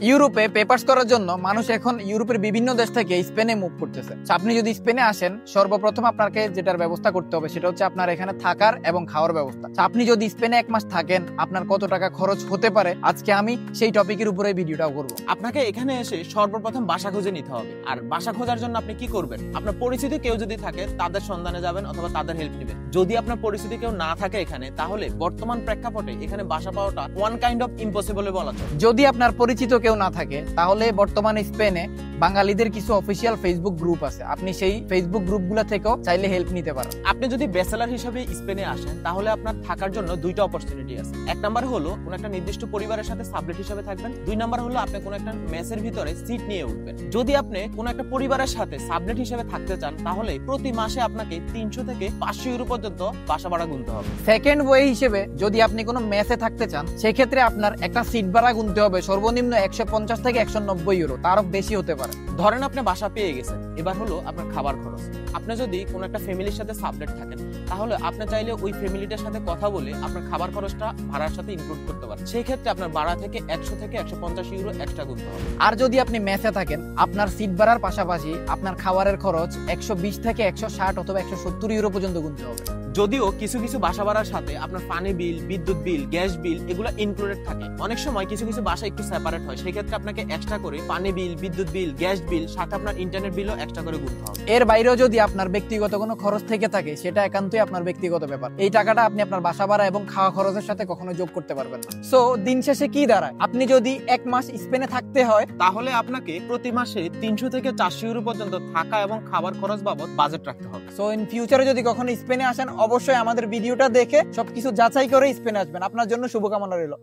ইউরোপে পেপারস করার জন্য মানুষ এখন ইউরোপের বিভিন্ন দেশ থেকে স্পেনে মুভ করতেছে। আপনি যদি স্পেনে আসেন, সর্বপ্রথম আপনাকে যেটার ব্যবস্থা করতে হবে সেটা হচ্ছে আপনার এখানে থাকার এবং খাওয়ার ব্যবস্থা। আপনি যদি স্পেনে 1 মাস থাকেন, আপনার কত টাকা খরচ হতে পারে, আজকে আমি সেই টপিকের উপরে ভিডিওটাও করব। আপনাকে এখানে এসে সর্বপ্রথম বাসা খুঁজে নিতে হবে। আর বাসা খোঁজার জন্য আপনি কি করবেন? আপনার পরিচিত কেউ যদি থাকে তাদের সন্ধানে যাবেন অথবা তাদের হেল্প নেবেন। যদি আপনার পরিচিত কেউ না থাকে এখানে, তাহলে বর্তমান প্রেক্ষাপটে এখানে বাসা পাওয়াটা ওয়ান কাইন্ড অফ ইম্পসিবল বলা যায়। যদি আপনার পরিচিত কেউ না থাকে, তাহলে বর্তমানে স্পেনে বাঙালিদের কিছু অফিসিয়াল ফেসবুক গ্রুপ আছে, আপনি সেই ফেসবুক গ্রুপগুলো থেকেও চাইলে হেল্প নিতে পারেন। আপনি যদি ব্যাচেলর হিসেবে স্পেনে আসেন, তাহলে আপনার থাকার জন্য দুইটা অপরচুনিটি আছে। এক নাম্বার হলো কোন একটা নির্দিষ্ট পরিবারের সাথে সাবলেট হিসেবে থাকবেন। 2 নাম্বার হলো আপনি কোন একটা মেসের ভিতরে সিট নিয়ে উঠবেন। যদি আপনি কোন একটা পরিবারের সাথে সাবলেট হিসেবে থাকতে চান, তাহলে প্রতি মাসে আপনাকে 300 থেকে 500 ইউরো পর্যন্ত বাসা ভাড়া গুনতে হবে। সেকেন্ড ওয়ে হিসেবে যদি আপনি কোনো মেসে থাকতে চান, সেক্ষেত্রে আপনার একটা সিট ভাড়া গুনতে হবে সর্বনিম্ন 150 থেকে 190 ইউরো, তারও বেশি হতে পারে। ধরেন আপনি বাসা পেয়ে গেছেন, এবার হলো আপনার খাবার খরচ। আপনি যদি কোন একটা ফ্যামিলির সাথে সাবলেট থাকেন, তাহলে আপনি চাইলে ওই ফ্যামিলিটার সাথে কথা বলে আপনার খাবার খরচটা ভাড়ার সাথে ইনক্লুড করতে পারেন। সেই ক্ষেত্রে আপনার ভাড়া থেকে 100 থেকে 150 ইউরো এক্সট্রা গুনতে হবে। আর যদি আপনি মেসে থাকেন, আপনার সিট ভাড়ার পাশাপাশি আপনার খাবারের খরচ 120 থেকে 160 অথবা 170 ইউরো পর্যন্ত গুনতে হবে। যদিও কিছু কিছু বাসা ভাড়ার সাথে আপনার পানি বিল, বিদ্যুৎ বিল, গ্যাস বিল এগুলো ইনক্লুডেড থাকে। অনেক সময় কিছু কিছু বাসা একটু সেপারেট হয়, সেই ক্ষেত্রে আপনাকে এক্সট্রা করে পানি বিল, বিদ্যুৎ বিল, গ্যাস বিল সাথে আপনার ইন্টারনেট বিলও এক্সট্রা করে গুনতে হবে। এর বাইরেও যদি আপনার ব্যক্তিগত কোনো খরচ থেকে থাকে, সেটা একান্তই আপনার ব্যক্তিগত ব্যাপার। এই টাকাটা আপনি আপনার বাসা ভাড়া এবং খাওয়া খরচের সাথে কখনো যোগ করতে পারবেন না। সো দিন শেষে কি দাঁড়ায়, আপনি যদি 1 মাস স্পেনে থাকতে হয়, তাহলে আপনাকে প্রতি মাসে 300 থেকে 400 ইউরো পর্যন্ত থাকা এবং খাবার খরচ বাবদ বাজেট রাখতে হবে। সো ইন ফিউচারে যদি কখনো স্পেনে আসেন, অবশ্যই আমাদের ভিডিওটা দেখে সবকিছু যাচাই করে স্পেনে আসবেন। আপনার জন্য শুভকামনা রইল।